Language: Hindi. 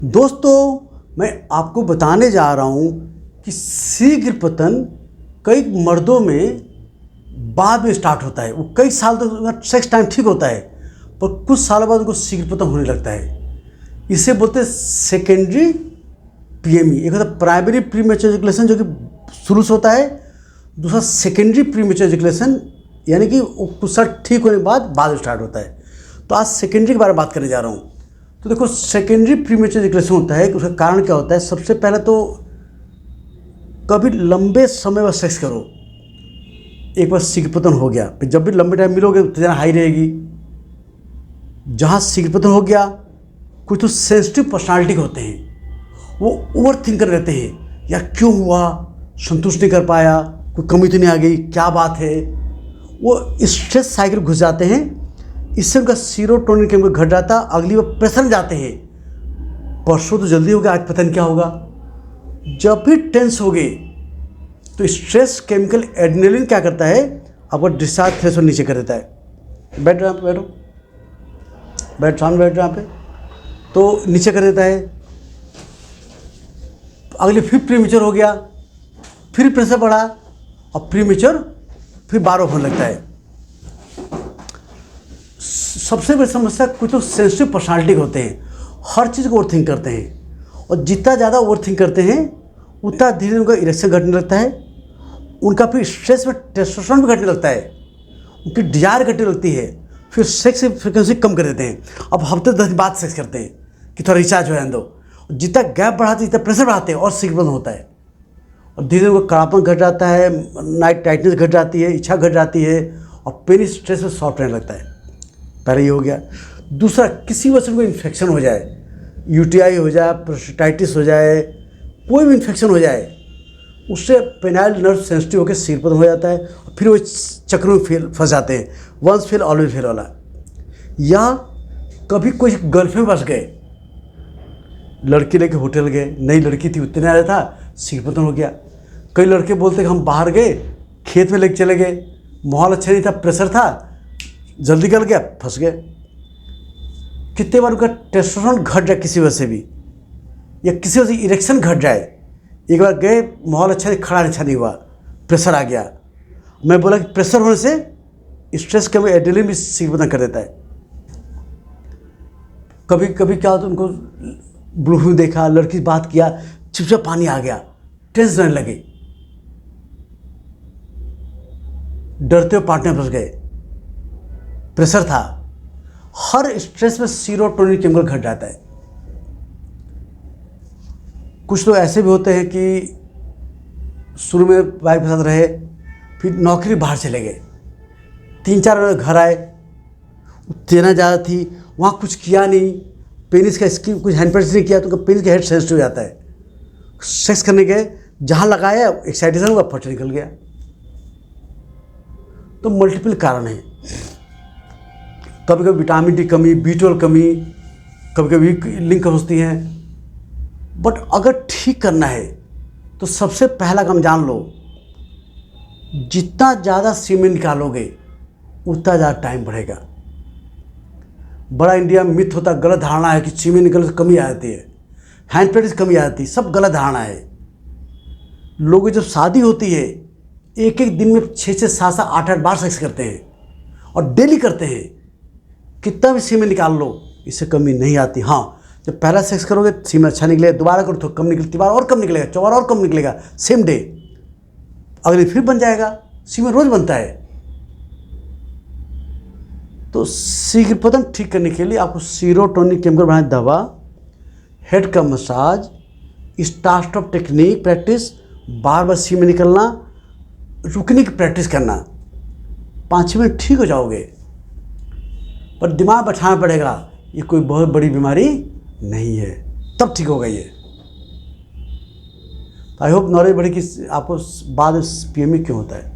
दोस्तों, मैं आपको बताने जा रहा हूँ कि शीघ्र पतन कई मर्दों में बाद में स्टार्ट होता है। वो कई साल तक सेक्स टाइम ठीक होता है, पर कुछ सालों बाद उनको शीघ्र पतन होने लगता है। इसे बोलते हैं सेकेंडरी पीएमई। एक होता है प्राइमरी प्रीमेच्योर एजुकेशन, जो कि शुरू से होता है। दूसरा सेकेंडरी प्रीमेच्योर एजुकेशन, यानी कि कुछ साल ठीक होने के बाद स्टार्ट होता है। तो आज सेकेंडरी के बारे में बात करने जा रहा हूँ। तो देखो, सेकेंडरी प्रीमेच्योर एजुकेशन होता है, उसका कारण क्या होता है। सबसे पहले तो कभी लंबे समय में सेक्स करो, एक बार शीघ्र पतन हो गया, फिर जब भी लंबे टाइम मिलोगे उत्तेजना हाई रहेगी। जहाँ शीघ्र पतन हो गया, कुछ तो सेंसिटिव पर्सनालिटी के होते हैं, वो ओवर थिंकर रहते हैं, यार क्यों हुआ, संतुष्ट नहीं कर पाया, कोई कमी तो नहीं आ गई, क्या बात है। वो स्ट्रेस साइकिल घुस जाते हैं। इससे उनका सीरोटोनिन केमिकल घट जाता, अगली बार प्रेशर जाते हैं। परसों तो जल्दी हो गया, आज पता नहीं क्या होगा। जब भी टेंस हो गए तो स्ट्रेस केमिकल एड्रेनलिन क्या करता है, आपको डिस्चार्ज थ्रेशोल्ड नीचे कर देता है। बैठ यहाँ पे, बैठ सामने बैठ यहाँ पे, तो नीचे कर देता है। अगले फिर प्रीमेच्योर हो गया, फिर प्रेशर बढ़ा, और प्रीमेच्योर फिर 12 होने लगता है। सबसे बड़ी समस्या, कुछ लोग सेंसिटिव पर्सनालिटी के होते हैं, हर चीज़ को ओवरथिंक करते हैं, और जितना ज़्यादा ओवरथिंक करते हैं उतना धीरे धीरे उनका इरेक्शन घटने लगता है। उनका फिर स्ट्रेस में टेस्टोस्टेरोन भी घटने लगता है, उनकी डिजायर घटने लगती है। फिर सेक्स की फ्रिक्वेंसी कम कर देते हैं। अब हफ्ते 10 दिन बाद सेक्स करते हैं कि थोड़ा रिचार्ज हो जाए दो। जितना गैप बढ़ाते जितना प्रेशर बढ़ाते हैं और शीघ्र पतन होता है, और धीरे धीरे उनका कड़ापन घट जाता है, नाइट टाइटनेस घट जाती है, इच्छा घट जाती है, और पेनिस स्ट्रेस में सॉफ्ट रहने लगता है। पहले ये हो गया। दूसरा, किसी वजह से कोई इन्फेक्शन हो जाए, यूटीआई हो जाए, प्रोस्टेटाइटिस हो जाए, कोई भी इन्फेक्शन हो जाए, उससे पेनाइल नर्व सेंसिटिव होकर शीघ्र पतन हो जाता है, और फिर वो चक्रों में फंस जाते हैं, वंस फेल ऑलवेज फेल वाला। या कभी कोई गर्लफ्रेंड फंस गए, लड़की लेके होटल गए, नई लड़की थी, उतने आ रहा था, शीघ्र पतन हो गया। कई लड़के बोलते कि हम बाहर गए, खेत में लेके चले गए, माहौल अच्छा नहीं था, प्रेशर था, जल्दी कर गया, फंस गए। कितने बार उनका टेस्टोस्टेरोन घट जाए किसी वजह से भी, या किसी वजह से इरेक्शन घट जाए। एक बार गए, माहौल अच्छा नहीं, खड़ा अच्छा नहीं हुआ, प्रेशर आ गया। मैं बोला कि प्रेशर होने से स्ट्रेस के एड्रेनलिन भी शीघ्र पतन कर देता है। कभी कभी क्या होता है, उनको ब्लू फिल्म देखा, लड़की से बात किया, चिपचिपा पानी आ गया, टेंस रहने लगे, डरते हुए पार्टनर फंस गए, प्रेशर था। हर स्ट्रेस में सीरोटोनिन केमिकल घट जाता है। कुछ लोग ऐसे भी होते हैं कि शुरू में वाइफ के साथ रहे, फिर नौकरी बाहर चले गए, 3-4 महीने घर आए, उत्तेजना ज़्यादा थी, वहाँ कुछ किया नहीं, पेनिस का स्किन कुछ हैंड प्रेस नहीं किया, तो उनका पेनिस का हेड सेंसिटिव हो जाता है। सेक्स करने गए, जहाँ लगाया एक्साइटेशन हुआ, फट निकल गया। तो मल्टीपल कारण हैं। कभी कभी विटामिन डी कमी, B12 कमी, कभी कभी लिंक होती हैं। बट अगर ठीक करना है तो सबसे पहला काम जान लो, जितना ज़्यादा सीमेन निकालोगे उतना ज़्यादा टाइम बढ़ेगा। बड़ा इंडिया में मिथ होता, गलत धारणा है कि सीमेन निकलने से कमी आ जाती है, हैंड प्रेस कमी आ जाती है, सब गलत धारणा है। लोगों की जब शादी होती है, एक एक दिन में 6-6, 7-7, 8-8 बार सेक्स करते हैं, और डेली करते हैं। कितना भी सीमेन निकाल लो, इससे कमी नहीं आती। हाँ, जब पहला सेक्स करोगे सीमेन अच्छा निकलेगा, दोबारा करो तो कम निकले, तीसरा और कम निकलेगा, चौबारा और कम निकलेगा, सेम डे, अगले फिर बन जाएगा। सीमेन रोज बनता है। तो शीघ्र पतन ठीक करने के लिए आपको सीरोटोनिन केमिकल बढ़ाने दवा, हेड का massage, start of technique practice, बार बार सीमेन निकलना, रुकने की प्रैक्टिस करना, 5-6 मिनट ठीक हो जाओगे। पर दिमाग बैठाना पड़ेगा, ये कोई बहुत बड़ी बीमारी नहीं है, तब ठीक होगा ये। आई होप नॉलेज बढ़े कि आपको बाद में पीएमई क्यों होता है।